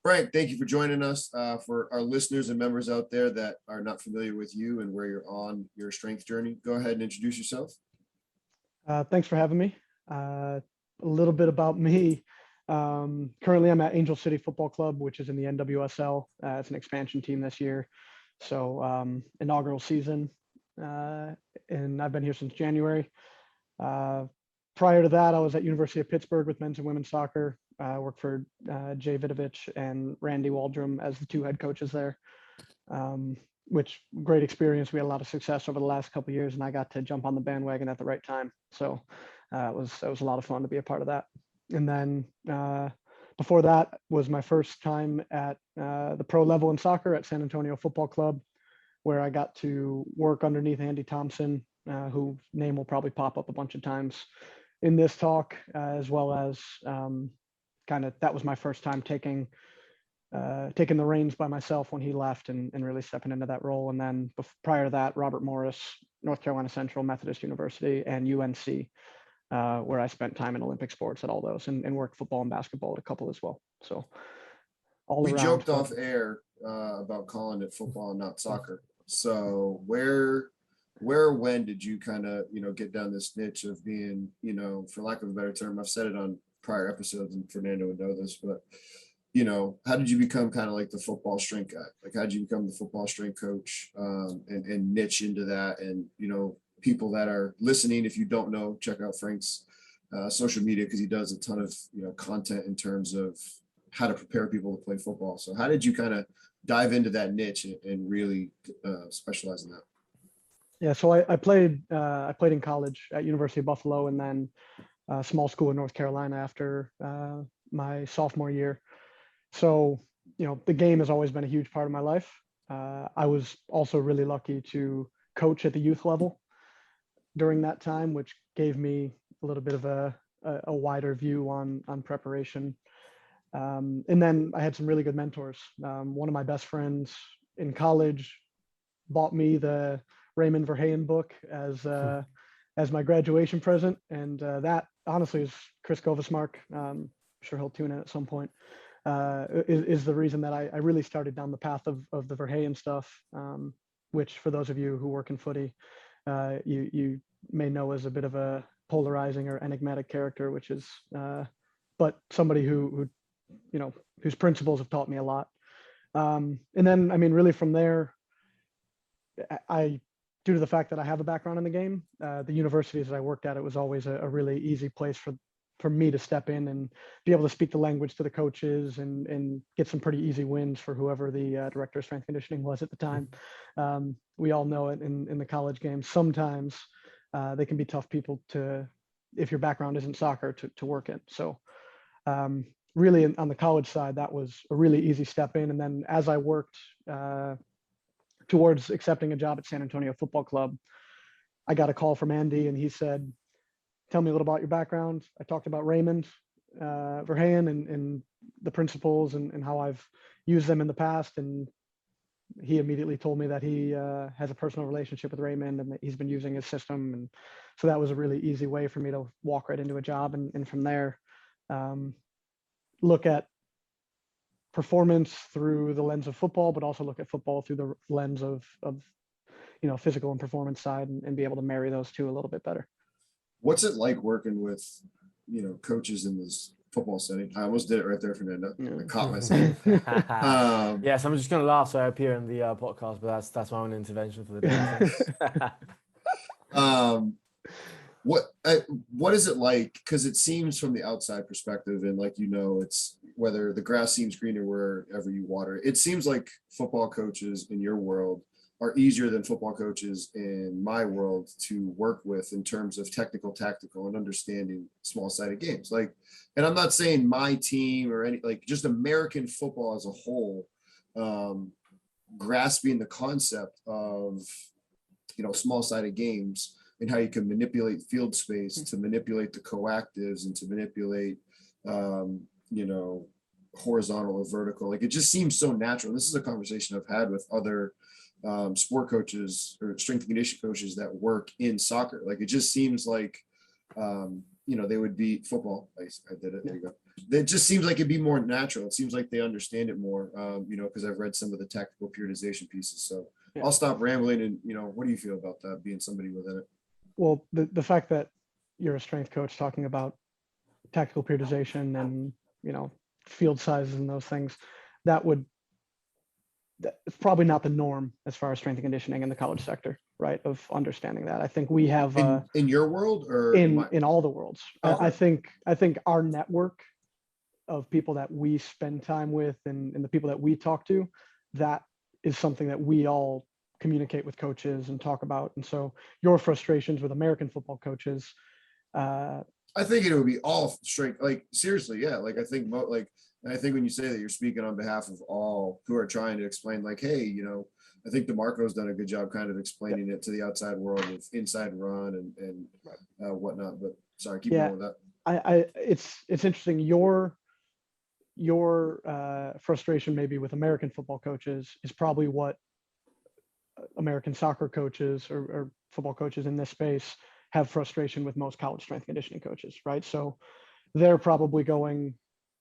Frank, thank you for joining us. For our listeners and members out there that are not familiar with you and where you're on your strength journey, go ahead and introduce yourself. Thanks for having me. A little bit about me. Currently, I'm at Angel City Football Club, which is in the NWSL. It's an expansion team this year. So inaugural season, and I've been here since January. Prior to that, I was at University of Pittsburgh with men's and women's soccer. I worked for Jay Vidovich and Randy Waldrum as the two head coaches there, which great experience. We had a lot of success over the last couple of years, and I got to jump on the bandwagon at the right time. So it was a lot of fun to be a part of that. And then before that was my first time at the pro level in soccer at San Antonio Football Club, where I got to work underneath Andy Thompson, whose name will probably pop up a bunch of times in this talk, as well as that was my first time taking the reins by myself when he left and really stepping into that role. And then prior to that, Robert Morris, North Carolina Central Methodist University, and UNC, where I spent time in Olympic sports at all those and worked football and basketball at a couple as well. So we joked off air about calling it football and not soccer. So when did you kind of, get down this niche of being, for lack of a better term, I've said it on prior episodes and Fernando would know this, but, how did you become kind of like the football strength guy? Like, how did you become the football strength coach and niche into that? And, people that are listening, if you don't know, check out Frank's social media, because he does a ton of, content in terms of how to prepare people to play football. So how did you kind of dive into that niche and really specialize in that? Yeah, so I played in college at University of Buffalo, and then a small school in North Carolina after my sophomore year. So, the game has always been a huge part of my life. I was also really lucky to coach at the youth level during that time, which gave me a little bit of a wider view on preparation. And then I had some really good mentors. One of my best friends in college bought me the Raymond Verheyen book as my graduation present, and that honestly is Chris Govesmark. I'm sure he'll tune in at some point. Is the reason that I really started down the path of the Verheyen stuff, which for those of you who work in footy, you may know as a bit of a polarizing or enigmatic character, which is, but somebody who whose principles have taught me a lot. And then, really from there, due to the fact that I have a background in the game, the universities that I worked at, it was always a really easy place for me to step in and be able to speak the language to the coaches and get some pretty easy wins for whoever the director of strength conditioning was at the time. We all know it in the college game. Sometimes they can be tough people if your background isn't soccer, to work in. So really on the college side, that was a really easy step in. And then as I worked towards accepting a job at San Antonio Football Club, I got a call from Andy, and he said, "Tell me a little about your background." I talked about Raymond Verheyen and the principles and how I've used them in the past. And he immediately told me that he has a personal relationship with Raymond and that he's been using his system. And so that was a really easy way for me to walk right into a job. And from there, look at performance through the lens of football, but also look at football through the lens of physical and performance side, and be able to marry those two a little bit better. What's it like working with, coaches in this football setting? I almost did it right there, Fernando. I caught myself. Yes, I'm just going to laugh so I appear in the podcast, but that's my own intervention for the day. What is it like? Because it seems from the outside perspective, and it's whether the grass seems greener wherever you water it seems like football coaches in your world are easier than football coaches in my world to work with in terms of tactical, and understanding small-sided games. And I'm not saying my team or just American football as a whole, grasping the concept of, small-sided games and how you can manipulate field space to manipulate the coactives and to manipulate, horizontal or vertical. It just seems so natural. And this is a conversation I've had with other sport coaches or strength and conditioning coaches that work in soccer. It just seems like they would be football. I did it. There you go. It just seems like it'd be more natural. It seems like they understand it more, because I've read some of the tactical periodization pieces. So I'll stop rambling. And, what do you feel about that, being somebody within it? Well, the fact that you're a strength coach talking about tactical periodization and, field sizes and those things, it's probably not the norm as far as strength and conditioning in the college sector, right? Of understanding that. I think we have in your world or in all the worlds. Okay. I think our network of people that we spend time with and the people that we talk to, that is something that we all communicate with coaches and talk about. And so your frustrations with American football coaches, I think it would be all straight, like seriously, yeah. Like I think when you say that, you're speaking on behalf of all who are trying to explain, like, hey, I think DeMarco's done a good job kind of explaining it to the outside world of inside run and whatnot. But sorry, keep going with that. It's interesting. Your frustration maybe with American football coaches is probably what American soccer coaches or football coaches in this space have frustration with most college strength conditioning coaches, right? So they're probably going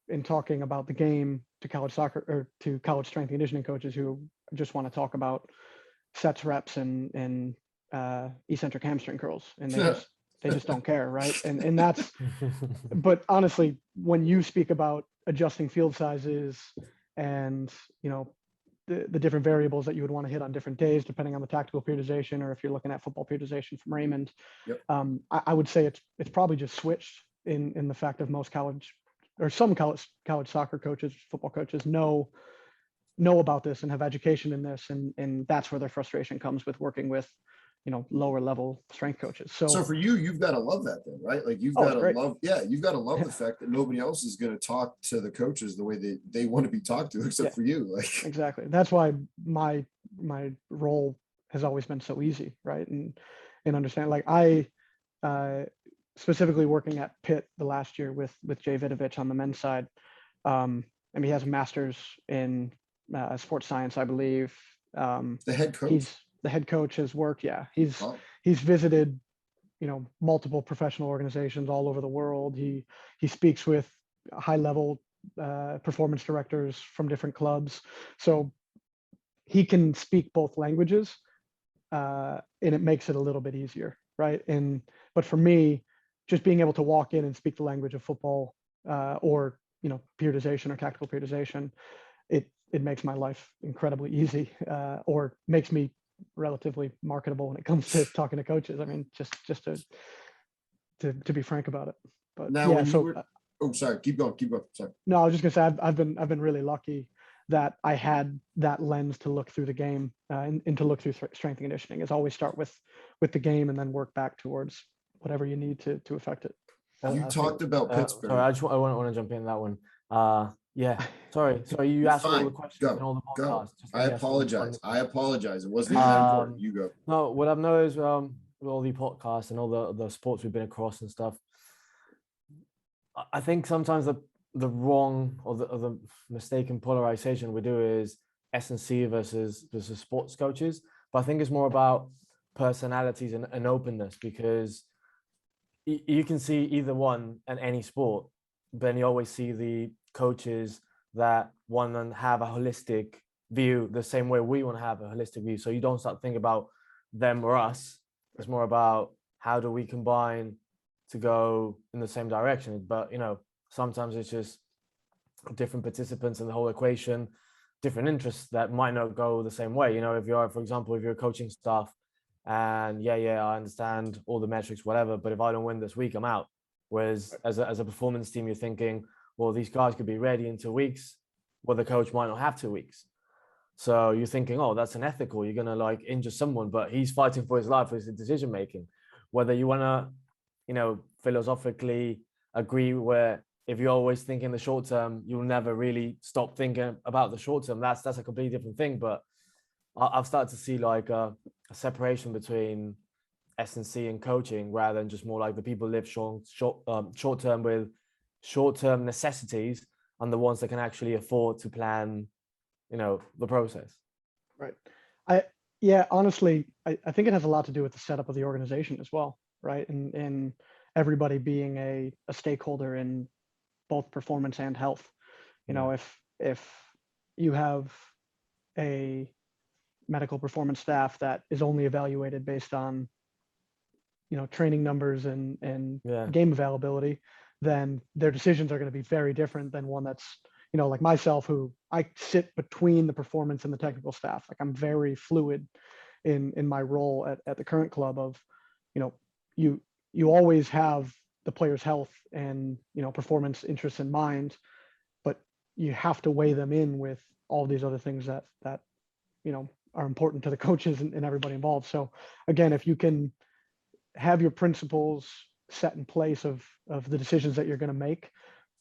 and talking about the game to college soccer or to college strength conditioning coaches who just want to talk about sets, reps, and eccentric hamstring curls, and they just don't care, right? And that's, but honestly, when you speak about adjusting field sizes and the different variables that you would want to hit on different days, depending on the tactical periodization, or if you're looking at football periodization from Raymond, I would say it's probably just switched in the fact of most college or some college soccer coaches, football coaches know about this and have education in this, and that's where their frustration comes with working with lower level strength coaches. So for you've got to love that then, right? Like you've got to love the fact that nobody else is going to talk to the coaches the way they want to be talked to, except for you. Like exactly. That's why my role has always been so easy, right? And understand, like I specifically working at Pitt the last year with Jay Vidovich on the men's side. He has a master's in sports science, I believe. The head coach. He's the head coach. His work, he's visited multiple professional organizations all over the world. He speaks with high level performance directors from different clubs, so he can speak both languages, and it makes it a little bit easier, right? But for me, just being able to walk in and speak the language of football, or periodization or tactical periodization, it makes my life incredibly easy, or makes me relatively marketable when it comes to talking to coaches. I mean, just to be frank about it. But now, sorry, keep going. Sorry. No, I was just gonna say I've been really lucky that I had that lens to look through the game, and to look through strength and conditioning. Is always start with the game and then work back towards whatever you need to affect it. You talked about Pittsburgh. Sorry, I want to jump in that one. Sorry, you asked all the questions in all the podcasts. I apologize. It wasn't even that important. You go. No, what I've noticed with all the podcasts and all the sports we've been across and stuff, I think sometimes the wrong or the mistaken polarization we do is S&C versus sports coaches. But I think it's more about personalities and openness, because you can see either one in any sport, but then you always see the coaches that want to have a holistic view the same way we want to have a holistic view. So you don't start thinking about them or us. It's more about how do we combine to go in the same direction. But sometimes it's just different participants in the whole equation, different interests that might not go the same way. If you're, for example, if you're coaching staff and I understand all the metrics, whatever, but if I don't win this week, I'm out. Whereas as a performance team, you're thinking, well, these guys could be ready in 2 weeks. Well, the coach might not have 2 weeks. So you're thinking, oh, that's unethical. You're going to injure someone, but he's fighting for his life with his decision making. Whether you want to, philosophically agree where if you're always thinking the short term, you'll never really stop thinking about the short term. That's a completely different thing. But I've started to see a separation between S&C and coaching, rather than just more like the people live short term with short-term necessities and the ones that can actually afford to plan, the process. Right. Honestly, I think it has a lot to do with the setup of the organization as well, right? And everybody being a stakeholder in both performance and health. You know, if you have a medical performance staff that is only evaluated based on, you know, training numbers and game availability, then their decisions are going to be very different than one that's, you know, like myself, who I sit between the performance and the technical staff. Like I'm very fluid in my role at the current club of, you know, you always have the player's health and, you know, performance interests in mind, but you have to weigh them in with all these other things that you know are important to the coaches and everybody involved. So again, if you can have your principles set in place of the decisions that you're going to make,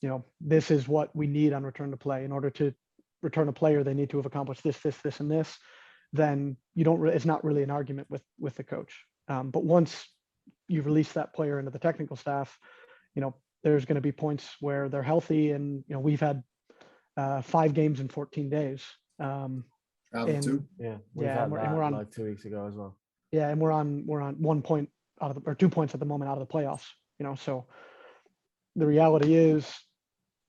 you know, this is what we need on return to play. In order to return a player, they need to have accomplished this, and this. Then you don't. It's not really an argument with the coach. But once you release that player into the technical staff, you know, there's going to be points where they're healthy, and you know, we've had 5 games in 14 days. Altitude. We've had that we're on like 2 weeks ago as well. Yeah, and we're on 1 point out of or 2 points at the moment out of the playoffs. You know, so the reality is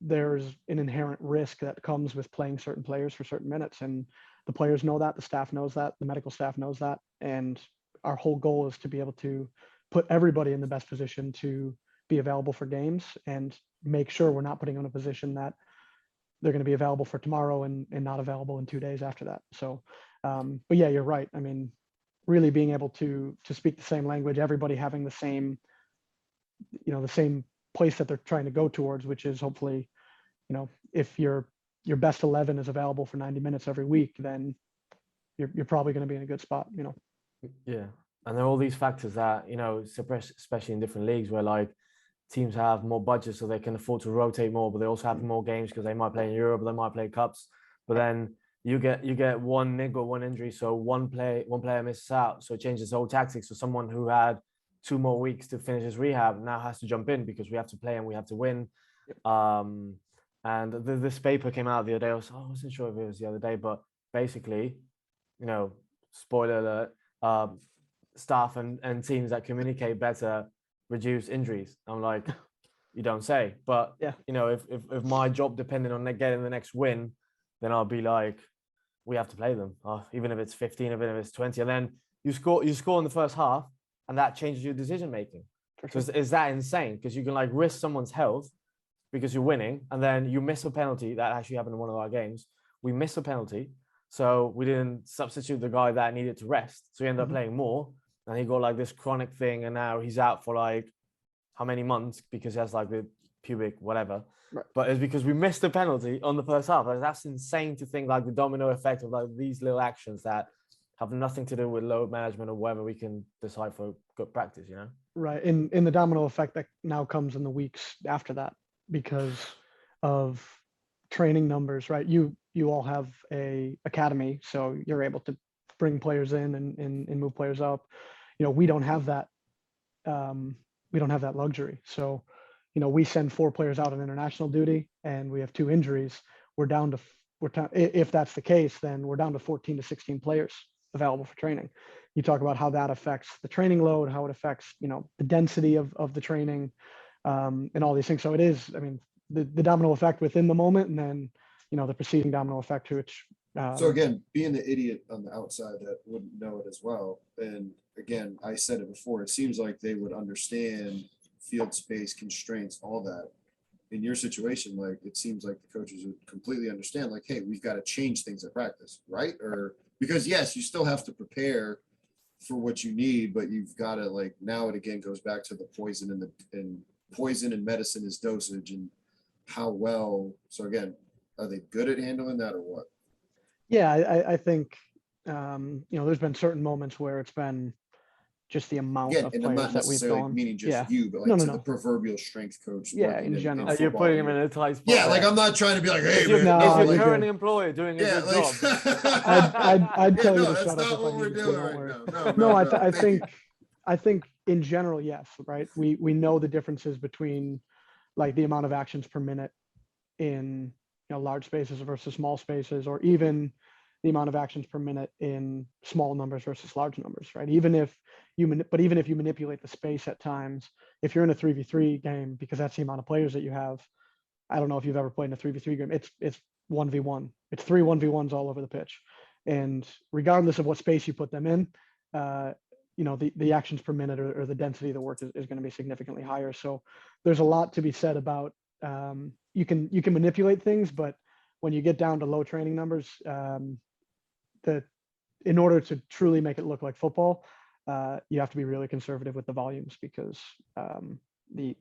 there's an inherent risk that comes with playing certain players for certain minutes, and the players know that, the staff knows that, the medical staff knows that, and our whole goal is to be able to put everybody in the best position to be available for games and make sure we're not putting them in a position that they're going to be available for tomorrow and not available in 2 days after that. So, but yeah, you're right. I mean, really being able to speak the same language, everybody having the same, you know, the same place that they're trying to go towards, which is hopefully, you know, if your best 11 is available for 90 minutes every week, then you're probably going to be in a good spot, you know. Yeah, and there are all these factors that, you know, especially in different leagues where like teams have more budget so they can afford to rotate more, but they also have more games because they might play in Europe, they might play cups, but then you get one niggle, one injury, so one player misses out, so it changes the whole tactics. So someone who had 2 more weeks to finish his rehab now has to jump in because we have to play and we have to win. And this paper came out the other day. I wasn't sure if it was the other day, but basically, you know, spoiler alert, staff and teams that communicate better reduce injuries. I'm like, you don't say. But yeah, you know, if my job depended on getting the next win, then I'll be like, we have to play them, even if it's 15, even if it's 20, and then you score in the first half, and that changes your decision making. Sure. So is that insane? Because you can like risk someone's health because you're winning, and then you miss a penalty. That actually happened in one of our games. We missed a penalty, so we didn't substitute the guy that needed to rest. So he ended up playing more, and he got like this chronic thing, and now he's out for like how many months because he has like the pubic whatever. Right. But it's because we missed the penalty on the first half. Like, that's insane to think, like the domino effect of like these little actions that have nothing to do with load management or whether we can decide for good practice, you know? Right. In the domino effect that now comes in the weeks after that because of training numbers, right? You all have a academy, so you're able to bring players in and move players up. You know, we don't have that. We don't have that luxury. So, you know, we send 4 players out on international duty and we have 2 injuries. If that's the case, then we're down to 14 to 16 players available for training. You talk about how that affects the training load, how it affects, you know, the density of the training, and all these things. So it is, I mean, the domino effect within the moment, and then, you know, the preceding domino effect, which. So again, being the idiot on the outside that wouldn't know it as well. And again, I said it before, it seems like they would understand field space constraints, all that. In your situation, like it seems like the coaches would completely understand, like, hey, we've got to change things at practice, right? Or because yes, you still have to prepare for what you need, but you've got to, like, now it again goes back to the poison and poison and medicine is dosage and how well. So again, are they good at handling that or what? Yeah, I think you know, there's been certain moments where it's been just the amount of players that we've gone. Meaning just you, but like the proproverbial strength coach. Yeah, in general. You're putting him in a tight spot. Yeah, like I'm not trying to be like, hey, is your current employer doing a good job? I'd tell you to that's shut not up what we're doing right now. No, I think in general, yes, right. We know the differences between like the amount of actions per minute in, you know, large spaces versus small spaces, or even, the amount of actions per minute in small numbers versus large numbers, right? Even if you manipulate the space at times, if you're in a 3v3 game, because that's the amount of players that you have. I don't know if you've ever played in a 3v3 game. It's 1v1. It's 1v1s all over the pitch. And regardless of what space you put them in, the actions per minute or the density of the work is going to be significantly higher. So there's a lot to be said about you can manipulate things, but when you get down to low training numbers, in order to truly make it look like football, you have to be really conservative with the volumes, because the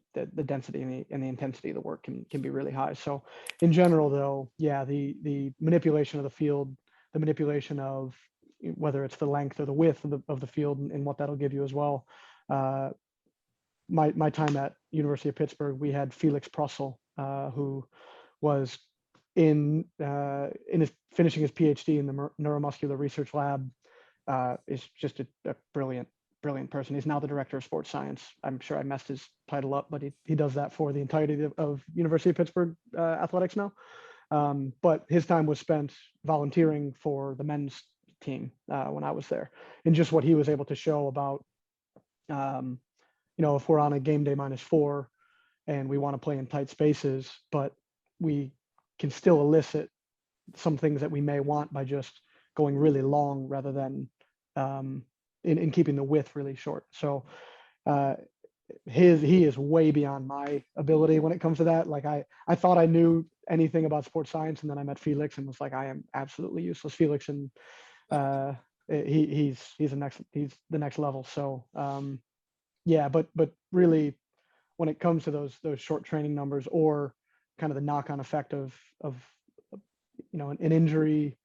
density and the intensity of the work can be really high. So in general, though, yeah, the manipulation of the field, the manipulation of whether it's the length or the width of the field and what that'll give you as well. My time at University of Pittsburgh, we had Felix Prussell, who was in his finishing his PhD in the neuromuscular research lab. Is just a brilliant person. He's now the director of sports science. I'm sure I messed his title up, but he does that for the entirety of University of Pittsburgh athletics now. But his time was spent volunteering for the men's team when I was there, and just what he was able to show about, if we're on a game day -4 and we want to play in tight spaces, but we can still elicit some things that we may want by just going really long rather than in keeping the width really short. So he is way beyond my ability when it comes to that. Like I thought I knew anything about sports science, and then I met Felix and was like, I am absolutely useless. Felix, and he's the next level. So yeah, but really, when it comes to those short training numbers, or kind of the knock-on effect of an injury,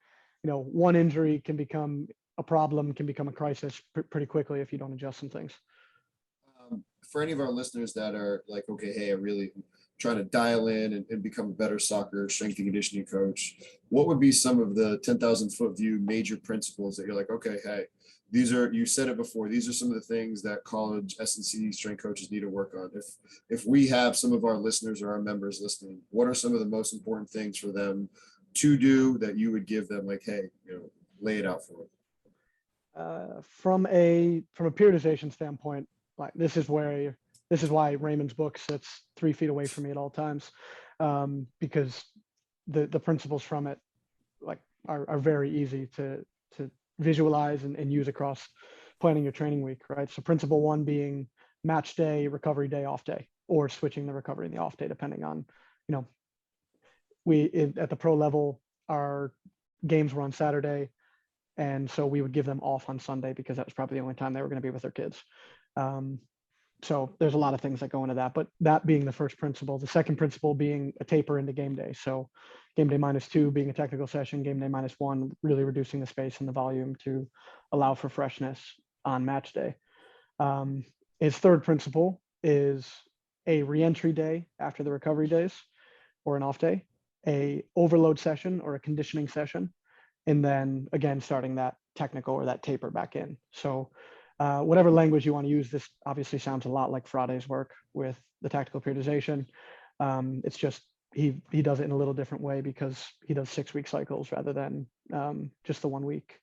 one injury can become a problem, can become a crisis pretty quickly if you don't adjust some things. For any of our listeners that are like, okay, hey, I'm really trying to dial in and become a better soccer strength and conditioning coach, what would be some of the 10,000 foot view major principles that you're like, okay, hey, you said it before, these are some of the things that college S&C strength coaches need to work on. If we have some of our listeners or our members listening, what are some of the most important things for them to do that you would give them, like, hey, lay it out for them? From a periodization standpoint, like this is why Raymond's book sits 3 feet away from me at all times, because the principles from it are very easy to visualize and use across planning your training week, right? So principle 1 being match day, recovery day, off day, or switching the recovery and the off day depending on, at the pro level, our games were on Saturday, and so we would give them off on Sunday because that was probably the only time they were going to be with their kids. So there's a lot of things that go into that, but that being the first principle. The second principle being a taper into game day. So game day -2 being a technical session, game day -1, really reducing the space and the volume to allow for freshness on match day. His third principle is a reentry day after the recovery days, or an off day, a overload session or a conditioning session, and then again starting that technical or that taper back in. So whatever language you want to use, this obviously sounds a lot like Friday's work with the tactical periodization. It's just he does it in a little different way because he does 6-week cycles rather than just the 1 week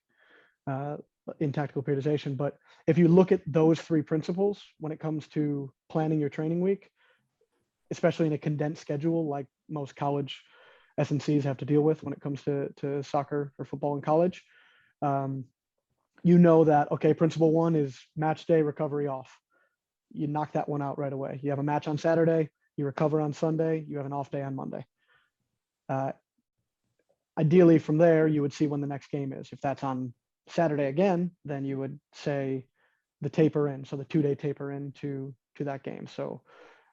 in tactical periodization. But if you look at those 3 principles when it comes to planning your training week, especially in a condensed schedule like most college S&Cs have to deal with when it comes to soccer or football in college, that, okay, principle 1 is match day, recovery, off. You knock that one out right away. You have a match on Saturday, you recover on Sunday, you have an off day on Monday. Ideally from there, you would see when the next game is. If that's on Saturday again, then you would say the taper in. So the 2-day taper into that game. So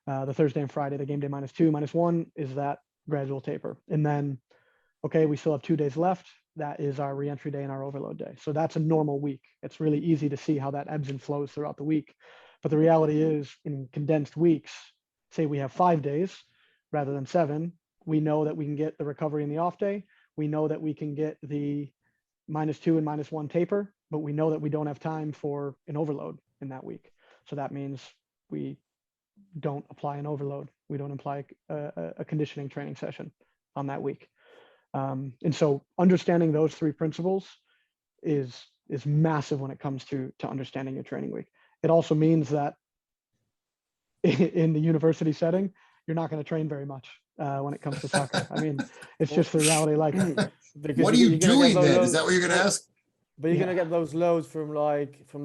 the Thursday and Friday, the game day -2, -1 is that gradual taper. And then, okay, we still have 2 days left. That is our reentry day and our overload day. So that's a normal week. It's really easy to see how that ebbs and flows throughout the week. But the reality is, in condensed weeks, say we have 5 days rather than 7, we know that we can get the recovery in the off day. We know that we can get the -2 and -1 taper, but we know that we don't have time for an overload in that week. So that means we don't apply an overload. We don't apply a conditioning training session on that week. And so understanding those three principles is massive when it comes to understanding your training week. It also means that in the university setting, you're not going to train very much when it comes to soccer. I mean, it's just the reality. Like, what are you doing then? Is that what you're going to ask? But you're gonna get those loads from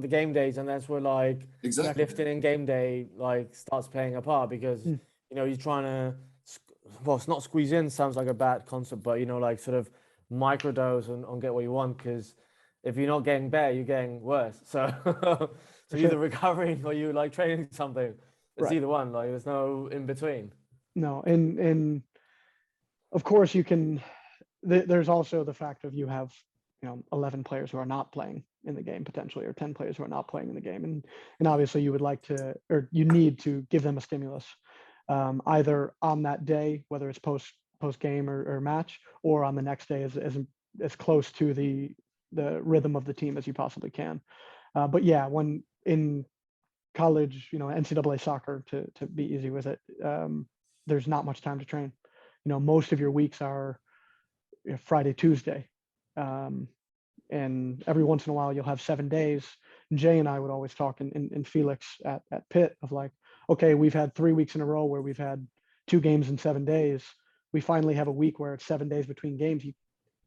the game days, and that's where like Exactly. lifting in game day like starts playing a part, because you know you're trying to, well, it's not squeeze in, sounds like a bad concept, but you know, like sort of microdose and get what you want, because if you're not getting better, you're getting worse. So so sure. either recovering or you like training something. It's Right. either one. Like there's no in between. No, and of course you can. There's also the fact of you have 11 players who are not playing in the game potentially, or 10 players who are not playing in the game, and obviously you would like to, or you need to give them a stimulus, either on that day, whether it's post game or match, or on the next day as close to the rhythm of the team as you possibly can. But yeah, when in college, NCAA soccer, to be easy with it, there's not much time to train. Most of your weeks are Friday, Tuesday. And every once in a while you'll have 7 days. And Jay and I would always talk in Felix at Pitt of like, okay, we've had 3 weeks in a row where we've had 2 games in 7 days. We finally have a week where it's 7 days between games.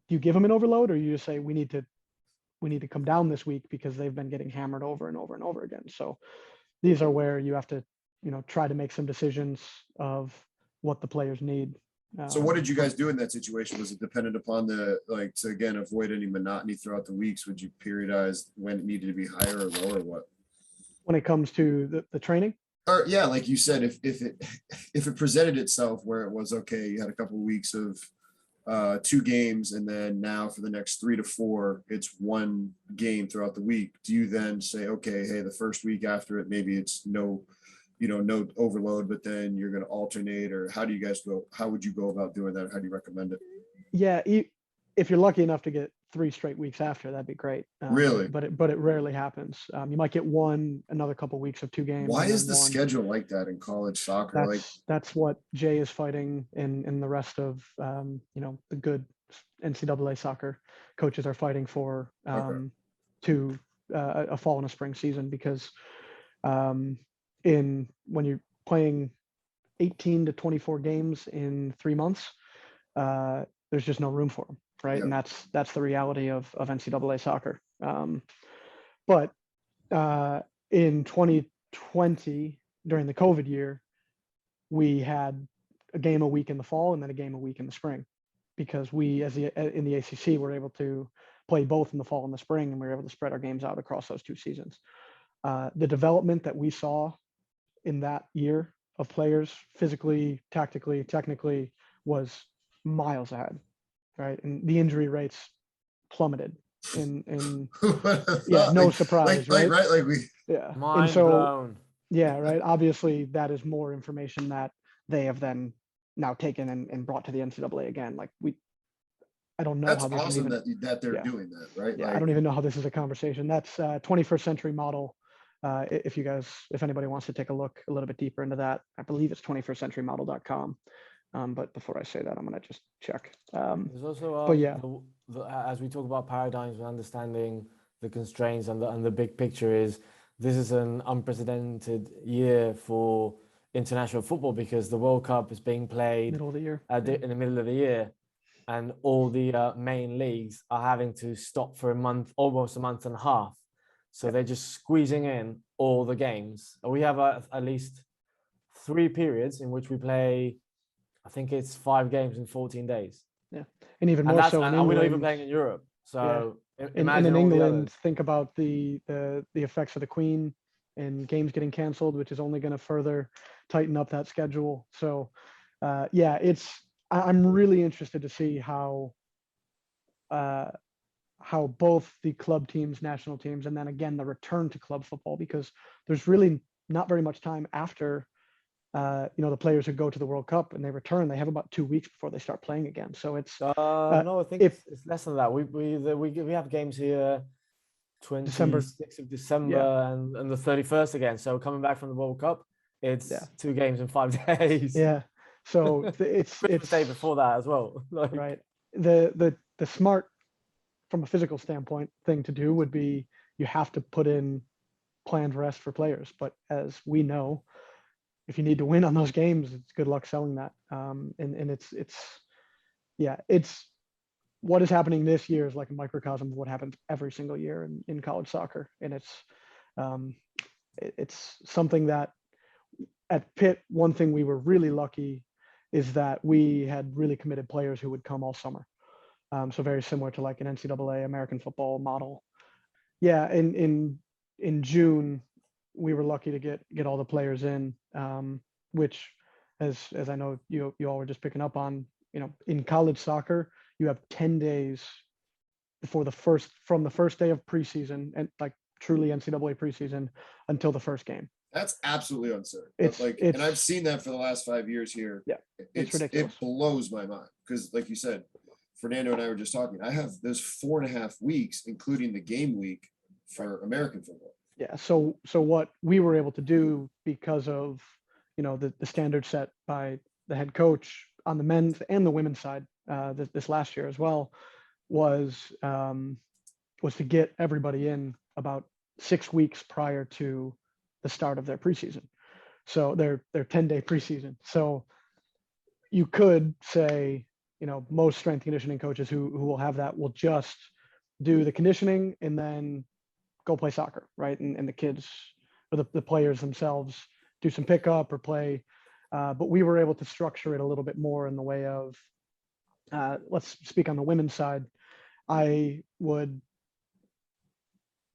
You give them an overload, or you just say we need to come down this week because they've been getting hammered over and over and over again. So these are where you have to, try to make some decisions of what the players need. So what did you guys do in that situation? Was it dependent upon to again, avoid any monotony throughout the weeks? Would you periodize when it needed to be higher or lower, or what? When it comes to the training? Or yeah, like you said, if it presented itself where it was, okay, you had a couple of weeks of 2 games, and then now for the next 3 to 4, it's 1 game throughout the week. Do you then say, okay, hey, the first week after it, maybe it's no overload, but then you're going to alternate, or how do you guys go? How would you go about doing that? How do you recommend it? Yeah, if you're lucky enough to get 3 straight weeks after, that'd be great. Really? But it rarely happens. You might get another couple weeks of 2 games. Why is the schedule like that in college soccer? That's what Jay is fighting, and the rest of the good NCAA soccer coaches are fighting for, to a fall and a spring season, because when you're playing 18 to 24 games in 3 months, there's just no room for them, right? Yeah. And that's the reality of NCAA soccer. But in 2020, during the COVID year, we had a game a week in the fall and then a game a week in the spring, because we, in the ACC, were able to play both in the fall and the spring, and we were able to spread our games out across those 2 seasons. The development that we saw in that year of players, physically, tactically, technically, was miles ahead, right? And the injury rates plummeted. And yeah, no surprise, right? Yeah. Mind blown. Yeah, right. Obviously, that is more information that they have then now taken and brought to the NCAA again. Like I don't know. That's how this awesome is even, that they're doing that, right? Yeah, I don't even know how this is a conversation. That's 21st century model. If anybody wants to take a look a little bit deeper into that, I believe it's 21stcenturymodel.com. But before I say that, I'm going to just check. There's also, but yeah, as we talk about paradigms and understanding the constraints and the big picture, is this is an unprecedented year for international football, because the World Cup is being played middle of the year. In the middle of the year, and all the main leagues are having to stop for almost a month and a half. So they're just squeezing in all the games. We have at least 3 periods in which we play, I think it's 5 games in 14 days. Yeah, and even more so in England. We're not even playing in Europe. So imagine in England, think about the effects of the Queen and games getting canceled, which is only going to further tighten up that schedule. So yeah, I'm really interested to see how both the club teams, national teams, and then again the return to club football, because there's really not very much time after the players who go to the World Cup and they return. They have about 2 weeks before they start playing again. So it's no, I think it's less than that. We have games here 26th of December and the 31st again. So coming back from the World Cup, it's 2 games in 5 days. Yeah. So it's day before that as well. Right. the smart, from a physical standpoint, thing to do would be you have to put in planned rest for players. But as we know, if you need to win on those games, it's good luck selling that. And it's what is happening this year is like a microcosm of what happens every single year in college soccer. And it's something that at Pitt, one thing we were really lucky is that we had really committed players who would come all summer. So very similar to like an NCAA American football model. Yeah, in June, we were lucky to get all the players in, which, as I know you all were just picking up on, in college soccer, you have 10 days from the first day of preseason, and like truly NCAA preseason, until the first game. That's absolutely absurd. It's and I've seen that for the last 5 years here. Yeah, it's ridiculous. It blows my mind because, like you said, Fernando and I were just talking. I have those 4.5 weeks, including the game week for American football. Yeah. So what we were able to do because of the standard set by the head coach on the men's and the women's side this last year as well was to get everybody in about 6 weeks prior to the start of their preseason. So their 10-day preseason. So you could say, most strength conditioning coaches who will have that will just do the conditioning and then go play soccer, right? And the kids or the players themselves do some pickup or play. But we were able to structure it a little bit more in the way of, let's speak on the women's side. I would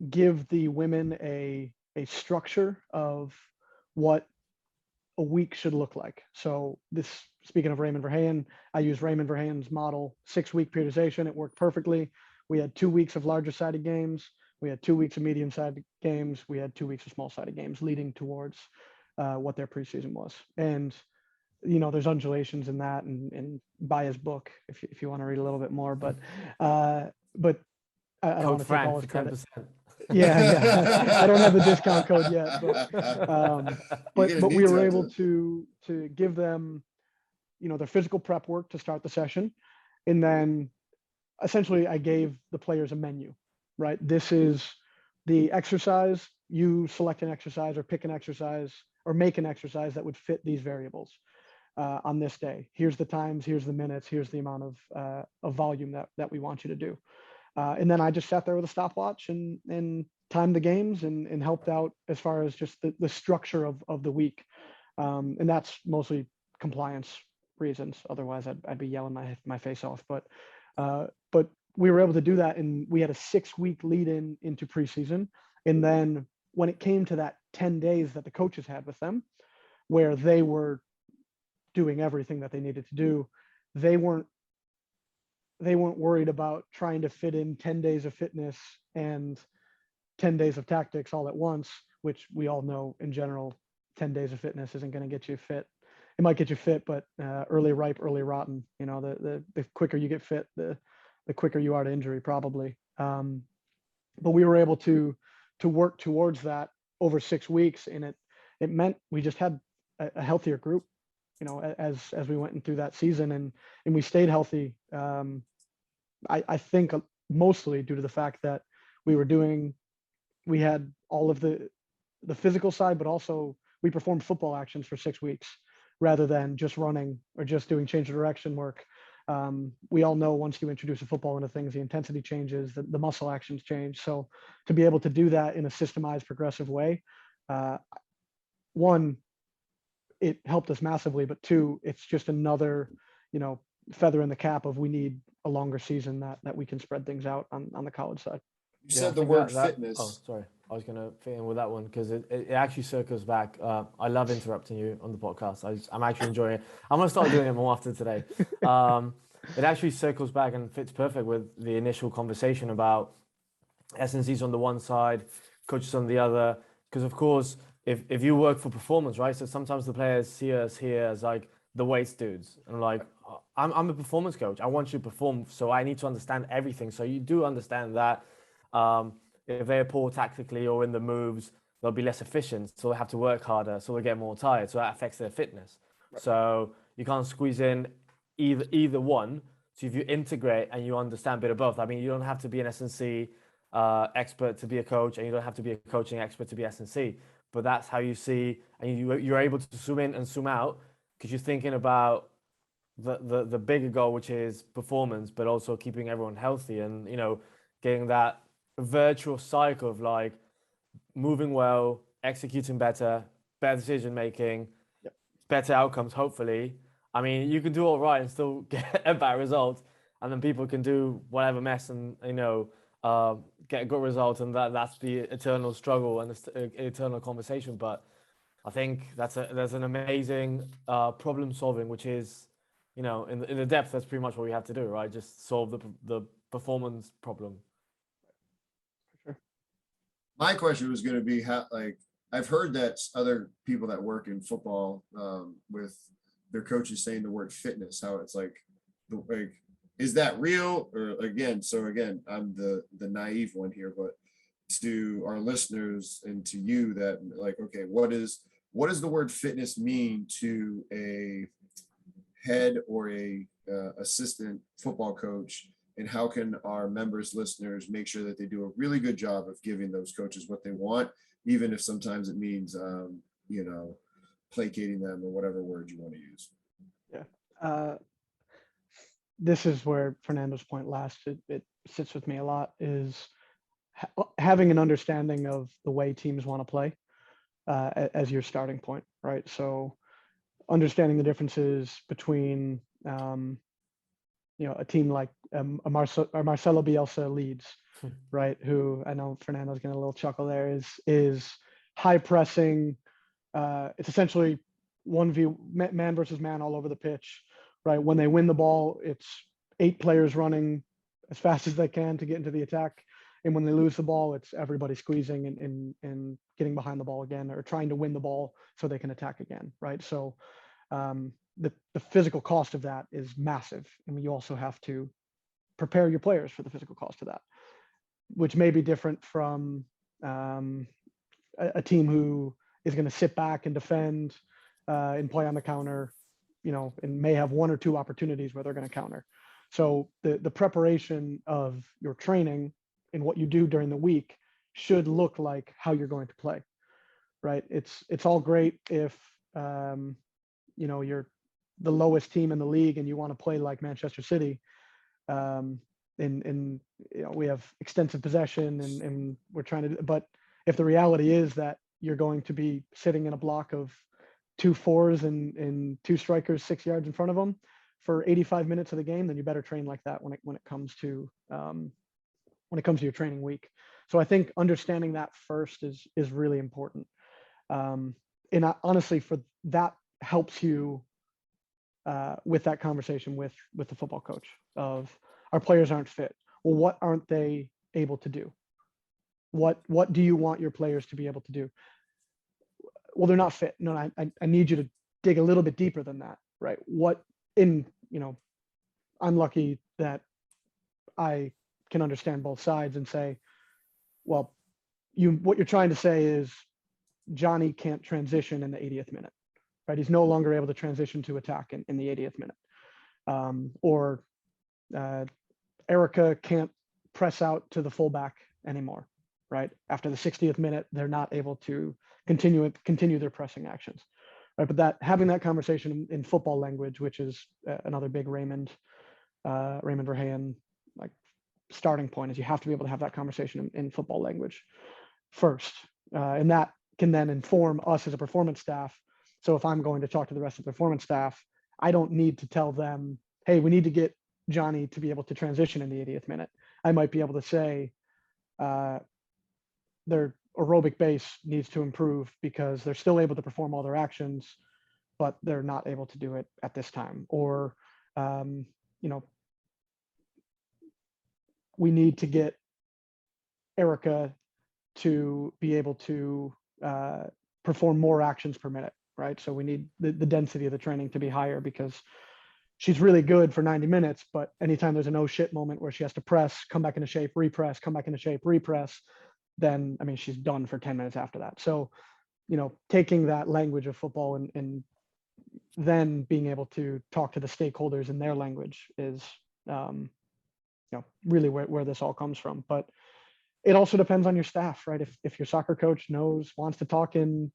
give the women a structure of what a week should look like. So speaking of Raymond Verheyen, I use Raymond Verheyen's model, 6-week periodization. It worked perfectly. We had 2 weeks of larger sided games. We had 2 weeks of medium sided games. We had 2 weeks of small sided games leading towards what their preseason was. And, there's undulations in that and buy his book if you want to read a little bit more, but I don't want to take all his credit. 10%. Yeah. I don't have the discount code yet, but we were able to give them, their physical prep work to start the session. And then essentially I gave the players a menu, right? This is the exercise. You select an exercise or pick an exercise or make an exercise that would fit these variables on this day. Here's the times, here's the minutes, here's the amount of volume that we want you to do. And then I just sat there with a stopwatch and timed the games and helped out as far as just the structure of the week. And that's mostly compliance reasons. Otherwise I'd be yelling my face off. But we were able to do that, and we had a 6-week lead into preseason. And then when it came to that 10 days that the coaches had with them, where they were doing everything that they needed to do, they weren't worried about trying to fit in 10 days of fitness and 10 days of tactics all at once, which we all know in general, 10 days of fitness isn't going to get you fit. It might get you fit, but early ripe, early rotten. The quicker you get fit, the quicker you are to injury, probably. But we were able to work towards that over 6 weeks, and it meant we just had a healthier group, as we went through that season, and we stayed healthy. I think mostly due to the fact that we had all of the physical side, but also we performed football actions for 6 weeks rather than just running or just doing change of direction work. We all know once you introduce a football into things, the intensity changes, the muscle actions change. So to be able to do that in a systemized, progressive way, one, it helped us massively, but two, it's just another, feather in the cap of we need a longer season that we can spread things out on the college side. You said the word fitness. Oh, sorry. I was going to fit in with that one because it actually circles back. I love interrupting you on the podcast. I'm actually enjoying it. I'm going to start doing it more often today. It actually circles back and fits perfect with the initial conversation about S&Cs on the one side, coaches on the other. Because, of course, if you work for performance, right? So sometimes the players see us here as like the weights dudes. And like, I'm a performance coach. I want you to perform. So I need to understand everything. So you do understand that if they're poor tactically or in the moves, they'll be less efficient. So they have to work harder. So they get more tired. So that affects their fitness. Right. So you can't squeeze in either one. So if you integrate and you understand a bit of both, I mean, you don't have to be an S&C expert to be a coach, and you don't have to be a coaching expert to be S&C. But that's how you see, and you're able to zoom in and zoom out because you're thinking about the bigger goal, which is performance, but also keeping everyone healthy, and getting that virtual cycle of like moving well, executing better, better decision making, Yep. better outcomes. Hopefully, I mean, you can do all right and still get a bad result, and then people can do whatever mess and get a good result, and that's the eternal struggle and the eternal conversation. But I think there's an amazing problem solving, which is, in the depth, that's pretty much what we have to do, right? Just solve the performance problem. Sure. My question was going to be how, like, I've heard that other people that work in football with their coaches saying the word fitness, how it's like, is that real? Or again, I'm the naive one here, but to our listeners and to you that like, okay, what does the word fitness mean to a head or a assistant football coach, and how can our members, listeners, make sure that they do a really good job of giving those coaches what they want, even if sometimes it means placating them, or whatever word you want to use. Yeah. This is where Fernando's point last, it sits with me a lot, is having an understanding of the way teams want to play as your starting point, right? So understanding the differences between a team like Marcelo Bielsa leads, right? Who, I know Fernando's getting a little chuckle there, is high pressing. It's essentially 1v man versus man all over the pitch, right? When they win the ball, it's 8 players running as fast as they can to get into the attack. And when they lose the ball, it's everybody squeezing and getting behind the ball again, or trying to win the ball so they can attack again, right? So the physical cost of that is massive. And you also have to prepare your players for the physical cost of that, which may be different from a team who is going to sit back and defend and play on the counter, and may have 1 or 2 opportunities where they're going to counter. So the preparation of your training and what you do during the week should look like how you're going to play, right? It's all great if you're the lowest team in the league and you want to play like Manchester City, and we have extensive possession and we're trying to, but if the reality is that you're going to be sitting in a block of 2 4s and 2 strikers 6 yards in front of them for 85 minutes of the game, then you better train like that when it comes to your training week. So I think understanding that first is really important. And honestly, for that helps you with that conversation with the football coach of, our players aren't fit. Well, what aren't they able to do? What do you want your players to be able to do? Well, they're not fit. No, I need you to dig a little bit deeper than that, right? I'm lucky that I can understand both sides and say, well, what you're trying to say is Johnny can't transition in the 80th minute, right? He's no longer able to transition to attack in the 80th minute. Or Erica can't press out to the fullback anymore, right? After the 60th minute, they're not able to continue their pressing actions, right? But having that conversation in football language, which is another big Raymond Verheyen like starting point, is you have to be able to have that conversation in football language first, and that can then inform us as a performance staff. So if I'm going to talk to the rest of the performance staff, I don't need to tell them, hey, we need to get Johnny to be able to transition in the 80th minute. I might be able to say their aerobic base needs to improve because they're still able to perform all their actions, but they're not able to do it at this time. Or, we need to get Erica to be able to perform more actions per minute, right? So we need the density of the training to be higher because she's really good for 90 minutes, but anytime there's a no shit moment where she has to press, come back into shape, repress, come back into shape, repress, then, I mean, she's done for 10 minutes after that. So, taking that language of football and then being able to talk to the stakeholders in their language is really where this all comes from. But it also depends on your staff, right? If your soccer coach wants to talk in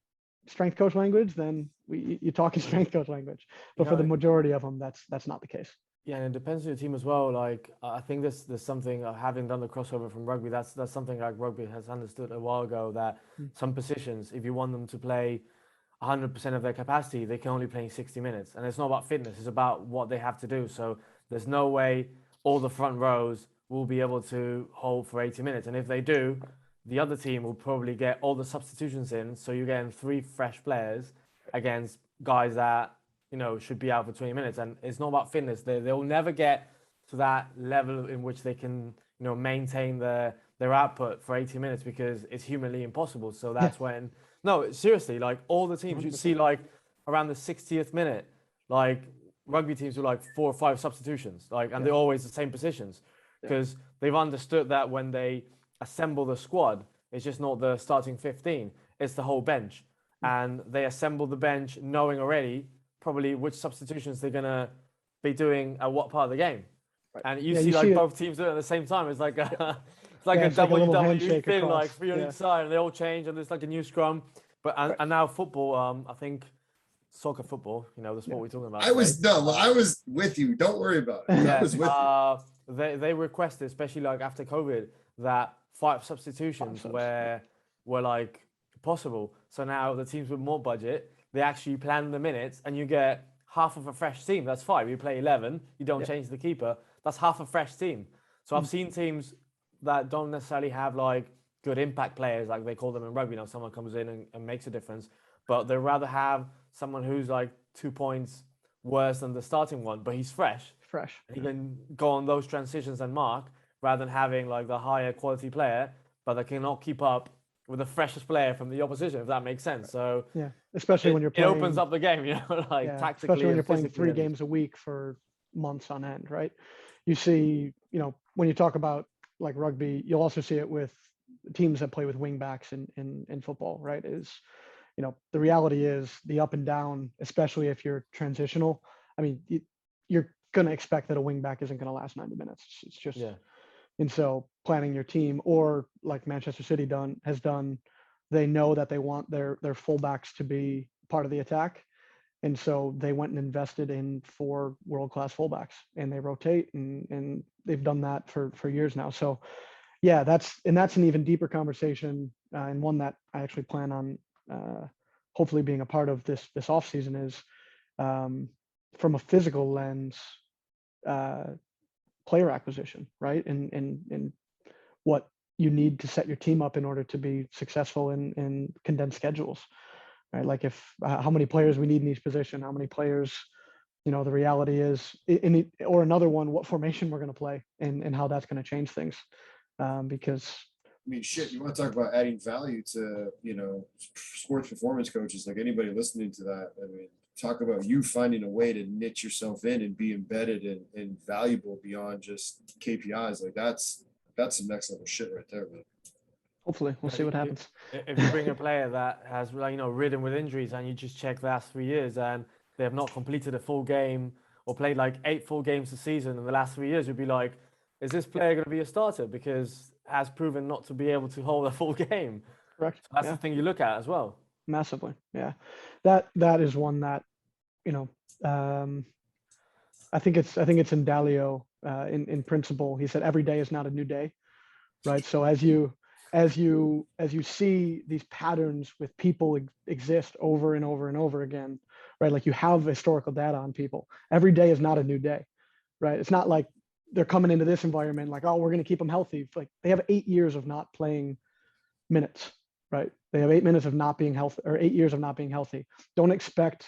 strength coach language, then you talk in strength coach language. But for the majority of them, that's not the case. Yeah, and it depends on your team as well. Like I think there's something, having done the crossover from rugby, that's something like rugby has understood a while ago, that some positions, if you want them to play 100% of their capacity, they can only play 60 minutes. And it's not about fitness, it's about what they have to do. So there's no way all the front rows will be able to hold for 80 minutes. And if they do, the other team will probably get all the substitutions in. So you're getting 3 fresh players against guys that, should be out for 20 minutes. And it's not about fitness. They'll never get to that level in which they can, maintain their output for 80 minutes, because it's humanly impossible. So that's when, no, seriously, like all the teams, you'd see like around the 60th minute, like rugby teams do like 4 or 5 substitutions, and they're always the same positions, because they've understood that when they assemble the squad, it's just not the starting 15, it's the whole bench. And they assemble the bench knowing already probably which substitutions they're going to be doing at what part of the game. Right. And you see like both teams do it at the same time. It's like it's like a WWE thing, like 3 on each side, and they all change, and it's like a new scrum. But and now football, I think soccer football, the sport we're talking about. I was with you. Don't worry about it. I was with you. They requested, especially like after COVID, that 5 substitutions were like possible. So now the teams with more budget, they actually plan the minutes, and you get half of a fresh team. That's 5. You play 11, you don't change the keeper. That's half a fresh team. So I've seen teams that don't necessarily have like good impact players, like they call them in rugby. Someone comes in and makes a difference, but they'd rather have someone who's like 2 points worse than the starting one, but he's fresh. And he can go on those transitions and mark, rather than having like the higher quality player, but they cannot keep up with the freshest player from the opposition, if that makes sense. So especially when you're playing, it opens up the game, tactically. Especially when you're playing 3 games a week for months on end, right? You see, when you talk about like rugby, you'll also see it with teams that play with wing backs in football, right? The reality is the up and down, especially if you're transitional. I mean, you're going to expect that a wing back isn't going to last 90 minutes. It's just, and so planning your team, or like Manchester City has done, they know that they want their fullbacks to be part of the attack. And so they went and invested in 4 world-class fullbacks, and they rotate, and they've done that for years now. So that's an even deeper conversation, and one that I actually plan on hopefully being a part of this off season, is from a physical lens, player acquisition, right? And what you need to set your team up in order to be successful in condensed schedules, right? Like how many players we need in each position, how many players, the reality is, or another one, what formation we're going to play, and how that's going to change things, because. I mean, shit, you want to talk about adding value to, sports performance coaches, like anybody listening to that. I mean, talk about you finding a way to niche yourself in and be embedded and valuable beyond just KPIs. Like that's some next level shit right there, man. Hopefully we'll see what happens. If you bring a player that has, ridden with injuries, and you just check the last 3 years and they have not completed a full game or played like 8 full games a season in the last 3 years, you'd be like, is this player going to be a starter? Because has proven not to be able to hold a full game. Correct. So that's the thing you look at as well. Massively. Yeah. That is one that, I think it's in Dalio, in principle, he said, every day is not a new day. Right. So as you see these patterns with people exist over and over and over again, right? Like you have historical data on people. Every day is not a new day, right? It's not like they're coming into this environment like, oh, we're going to keep them healthy. Like they have 8 years of not playing minutes, right? They have 8 minutes of not being healthy, or 8 years of not being healthy. Don't expect,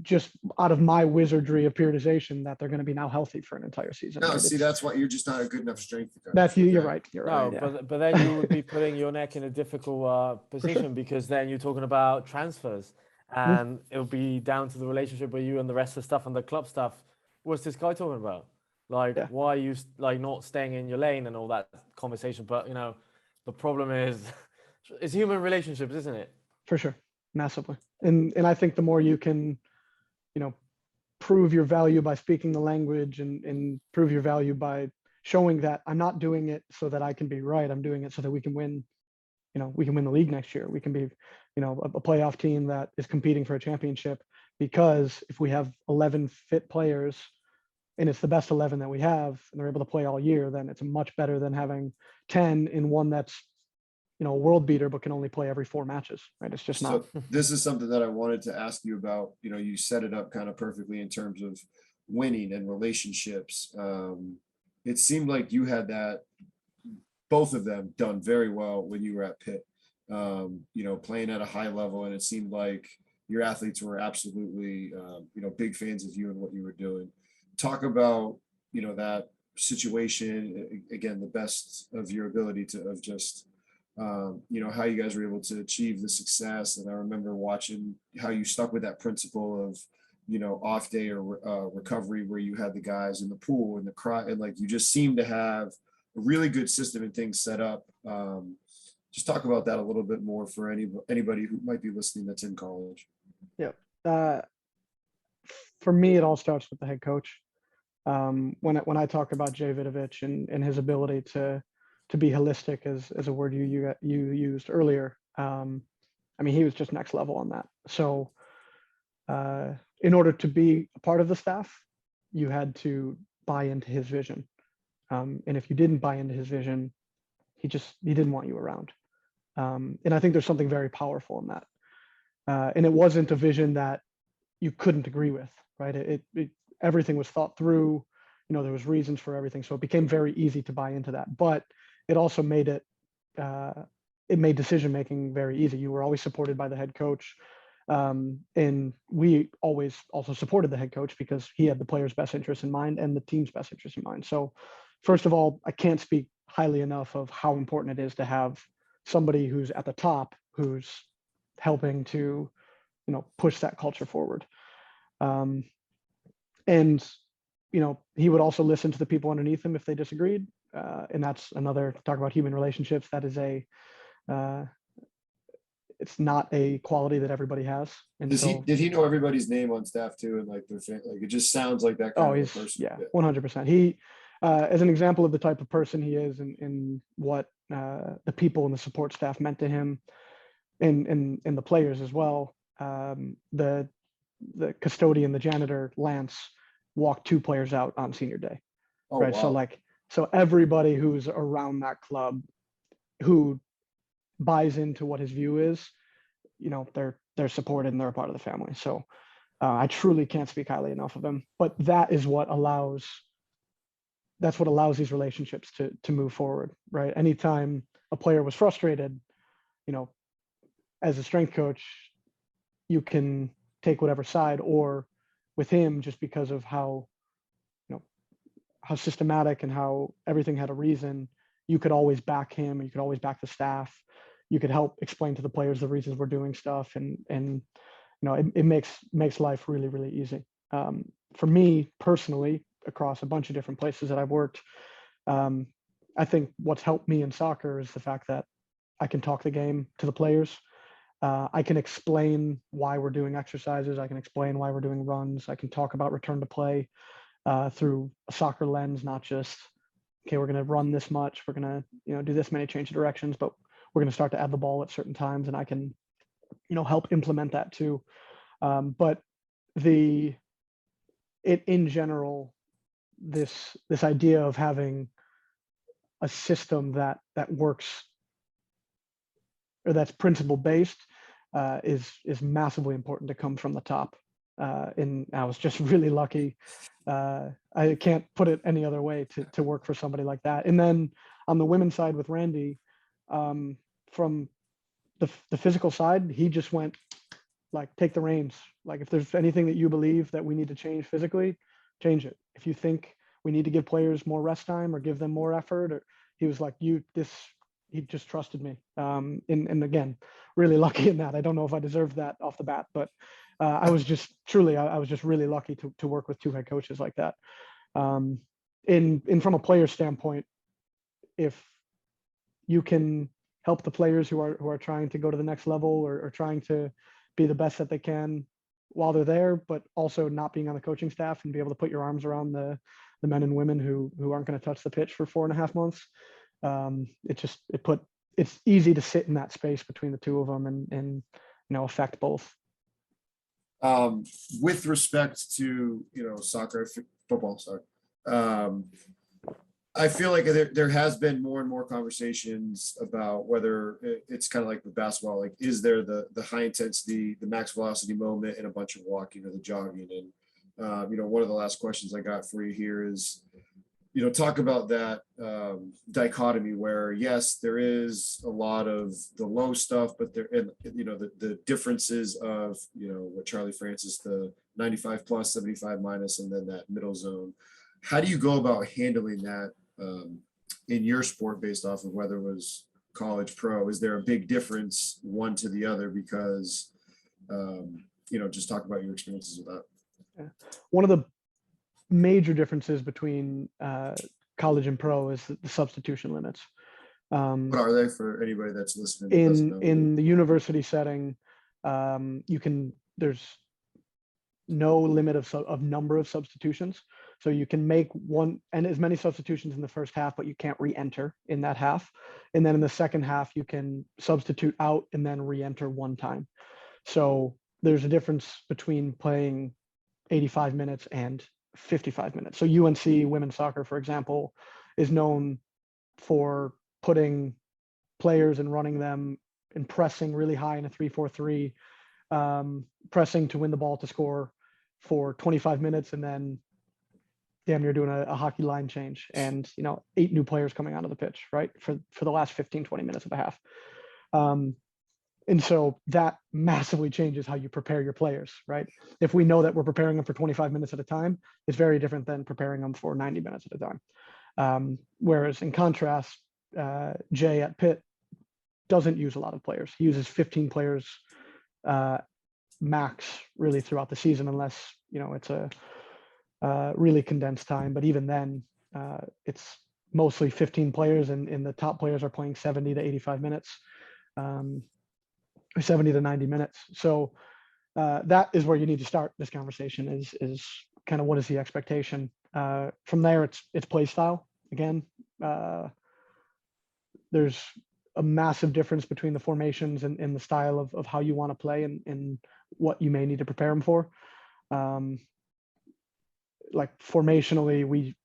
just out of my wizardry of periodization, that they're going to be now healthy for an entire season. No, right? See, that's why you're just not a good enough strength coach. That's you're right. No, yeah. but then you would be putting your neck in a difficult position, because then you're talking about transfers, and it'll be down to the relationship with you and the rest of the stuff and the club stuff. What's this guy talking about? Like, why are you like not staying in your lane and all that conversation? But the problem is, it's human relationships, isn't it? For sure, massively. And I think the more you can, prove your value by speaking the language and prove your value by showing that I'm not doing it so that I can be right. I'm doing it so that we can win, we can win the league next year. We can be, a playoff team that is competing for a championship, because if we have 11 fit players and it's the best 11 that we have and they're able to play all year, then it's much better than having 10 in one that's, a world beater, but can only play every 4 matches, right? It's just not. So this is something that I wanted to ask you about. You set it up kind of perfectly in terms of winning and relationships. It seemed like you had that, both of them done very well when you were at Pitt, playing at a high level. And it seemed like your athletes were absolutely, big fans of you and what you were doing. Talk about, that situation, again, the best of your ability of just, how you guys were able to achieve the success. And I remember watching how you stuck with that principle of, off day or recovery, where you had the guys in the pool and the cry, and like you just seem to have a really good system and things set up. Just talk about that a little bit more for anybody who might be listening that's in college. Yeah. For me, it all starts with the head coach. When I talk about Jay Vidovich and his ability to be holistic, as a word you used earlier, he was just next level on that. So in order to be a part of the staff, you had to buy into his vision. And if you didn't buy into his vision, he didn't want you around. And I think there's something very powerful in that. And it wasn't a vision that you couldn't agree with, right? Everything was thought through, there was reasons for everything. So it became very easy to buy into that, but it also made it made decision-making very easy. You were always supported by the head coach. And we always also supported the head coach because he had the players' best interest in mind and the team's best interest in mind. So first of all, I can't speak highly enough of how important it is to have somebody who's at the top, who's helping to, push that culture forward. And, he would also listen to the people underneath him if they disagreed. And that's another, talk about human relationships. That is it's not a quality that everybody has. And did he know everybody's name on staff too? And like it just sounds like that kind of person. Yeah, 100%. He, as an example of the type of person he is and what the people and the support staff meant to him and the players as well. The custodian, the janitor, Lance, walked 2 players out on senior day. Oh, right. Wow. So everybody who's around that club who buys into what his view is, they're supported and they're a part of the family. So I truly can't speak highly enough of him, but that's what allows these relationships to move forward, right? Anytime a player was frustrated, as a strength coach, you can take whatever side, or with him, just because of how systematic and how everything had a reason, you could always back him, you could always back the staff. You could help explain to the players the reasons we're doing stuff, and it makes life really, really easy. For me personally, across a bunch of different places that I've worked, I think what's helped me in soccer is the fact that I can talk the game to the players. I can explain why we're doing exercises. I can explain why we're doing runs. I can talk about return to play through a soccer lens, not just, okay, we're going to run this much, we're going to do this many change of directions, but we're going to start to add the ball at certain times, and I can help implement that too. But in general, this idea of having a system that works, or that's principle based, is massively important to come from the top. And I was just really lucky. I can't put it any other way to work for somebody like that. And then on the women's side with Randy, from the physical side, he just went like, take the reins. Like, if there's anything that you believe that we need to change physically, change it. If you think we need to give players more rest time or give them more effort, or he was like, he just trusted me. And again, really lucky in that. I don't know if I deserved that off the bat, but I was just really lucky to work with 2 head coaches like that. And from a player standpoint, if you can help the players who are trying to go to the next level, or trying to be the best that they can while they're there, but also not being on the coaching staff and be able to put your arms around the men and women who aren't going to touch the pitch for 4.5 months. It's easy to sit in that space between the two of them and affect both. With respect to, soccer, football, sorry. I feel like there has been more and more conversations about whether it's kind of like with basketball, like, is there the high intensity, the max velocity moment and a bunch of walking or the jogging? And, one of the last questions I got for you here is, talk about that dichotomy where, yes, there is a lot of the low stuff, but the differences of, what Charlie Francis, the 95 plus, 75 minus, and then that middle zone. How do you go about handling that in your sport based off of whether it was college, pro? Is there a big difference one to the other? Because, just talk about your experiences with that. Yeah. One of the major differences between college and pro is the substitution limits. What are they for anybody that's listening? In the university setting, there's no limit of number of substitutions. So you can make one and as many substitutions in the first half, but you can't re-enter in that half. And then in the second half, you can substitute out and then re-enter one time. So there's a difference between playing 85 minutes and 55 minutes. So UNC women's soccer, for example, is known for putting players and running them and pressing really high in a 3-4-3, pressing to win the ball to score for 25 minutes, and then damn, you're doing a hockey line change and 8 new players coming onto the pitch, right? For the last 15-20 minutes of the half. And so that massively changes how you prepare your players, right? If we know that we're preparing them for 25 minutes at a time, it's very different than preparing them for 90 minutes at a time. Whereas in contrast, Jay at Pitt doesn't use a lot of players. He uses 15 players max really throughout the season, unless, it's a really condensed time. But even then, it's mostly 15 players and the top players are playing 70 to 85 minutes. 70 to 90 minutes. So that is where you need to start this conversation is kind of what is the expectation. From there, it's play style. Again, there's a massive difference between the formations and the style of how you want to play and what you may need to prepare them for. Like formationally, we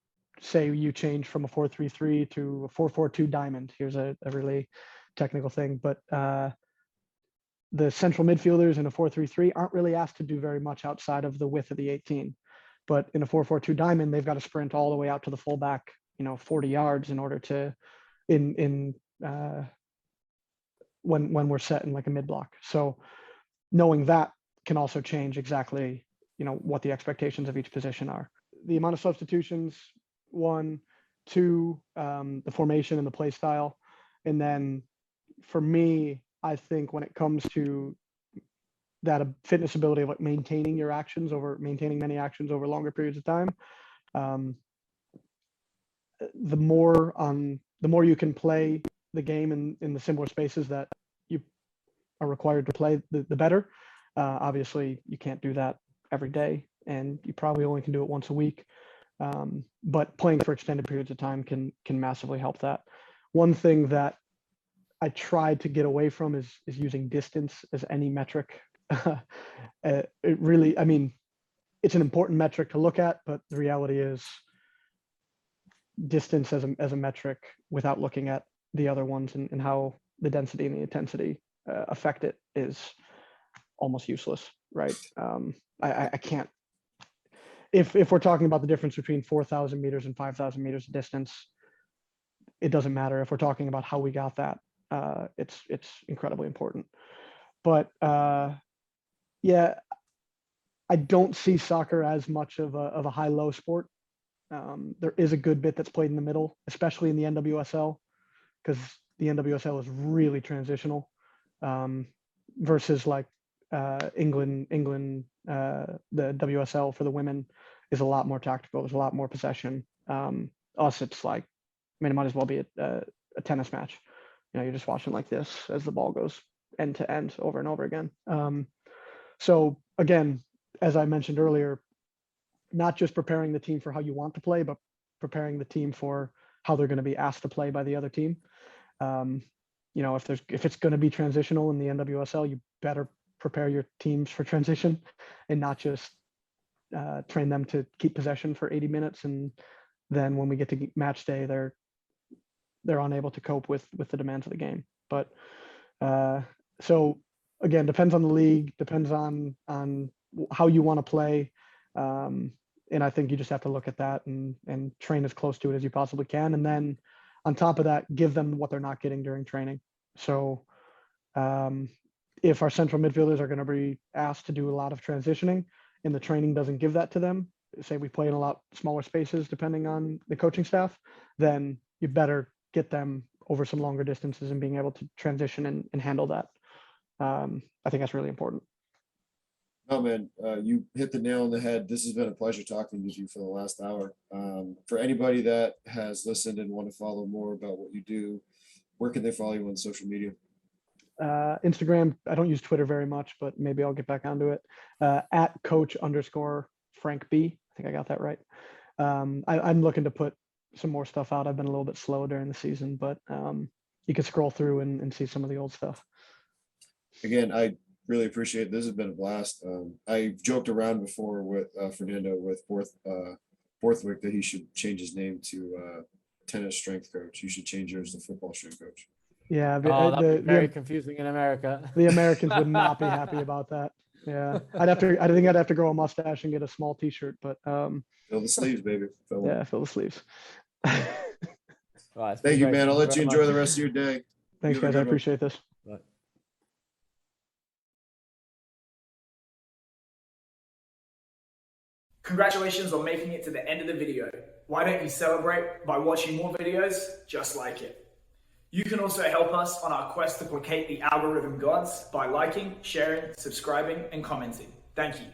say you change from a 4-3-3 to a 4-4-2 diamond. Here's a really technical thing, but the central midfielders in a 4-3-3 aren't really asked to do very much outside of the width of the 18. But in a 4-4-2 diamond, they've got to sprint all the way out to the fullback, 40 yards in order to, when we're set in like a mid block. So knowing that can also change exactly, what the expectations of each position are. The amount of substitutions, 1, 2, the formation and the play style. And then for me, I think when it comes to that fitness ability of like maintaining many actions over longer periods of time, the more you can play the game in the similar spaces that you are required to play, the better. Obviously, you can't do that every day, and you probably only can do it once a week. But playing for extended periods of time can massively help that. One thing that I tried to get away from is using distance as any metric. It really, it's an important metric to look at, but the reality is distance as a metric without looking at the other ones and how the density and the intensity affect it is almost useless, right? I can't, if we're talking about the difference between 4,000 meters and 5,000 meters of distance, it doesn't matter. If we're talking about how we got that, it's incredibly important. But yeah, I don't see soccer as much of a high-low sport. There is a good bit that's played in the middle, especially in the NWSL, because the NWSL is really transitional versus like England, the WSL for the women is a lot more tactical. There's a lot more possession. Us, it's like, it might as well be a tennis match. You're just watching like this as the ball goes end to end over and over again. So again, as I mentioned earlier, not just preparing the team for how you want to play, but preparing the team for how they're going to be asked to play by the other team. If it's going to be transitional in the NWSL, you better prepare your teams for transition and not just train them to keep possession for 80 minutes. And then when we get to match day, they're unable to cope with the demands of the game. But so again, depends on the league, depends on how you want to play. And I think you just have to look at that and train as close to it as you possibly can. And then on top of that, give them what they're not getting during training. So if our central midfielders are going to be asked to do a lot of transitioning and the training doesn't give that to them, say we play in a lot smaller spaces depending on the coaching staff, then you better get them over some longer distances and being able to transition and handle that. I think that's really important. Oh man, you hit the nail on the head. This has been a pleasure talking with you for the last hour. For anybody that has listened and want to follow more about what you do, where can they follow you on social media? Instagram. I don't use Twitter very much, but maybe I'll get back onto it. At coach_Frank B. I think I got that right. I'm looking to put some more stuff out. I've been a little bit slow during the season, but you can scroll through and see some of the old stuff. Again, I really appreciate it. This has been a blast. I joked around before with Fernando with Borthwick that he should change his name to tennis strength coach. You should change yours to football strength coach. Yeah, that'd be very confusing in America. The Americans would not be happy about that. Yeah, I think I'd have to grow a mustache and get a small T-shirt, but fill the sleeves, baby. Fill the sleeves. Right, thank you, man. I'll let you enjoy the rest of your day. Thanks, guys. I appreciate this. Right. Congratulations on making it to the end of the video. Why don't you celebrate by watching more videos just like it? You can also help us on our quest to placate the algorithm gods by liking, sharing, subscribing, and commenting. Thank you.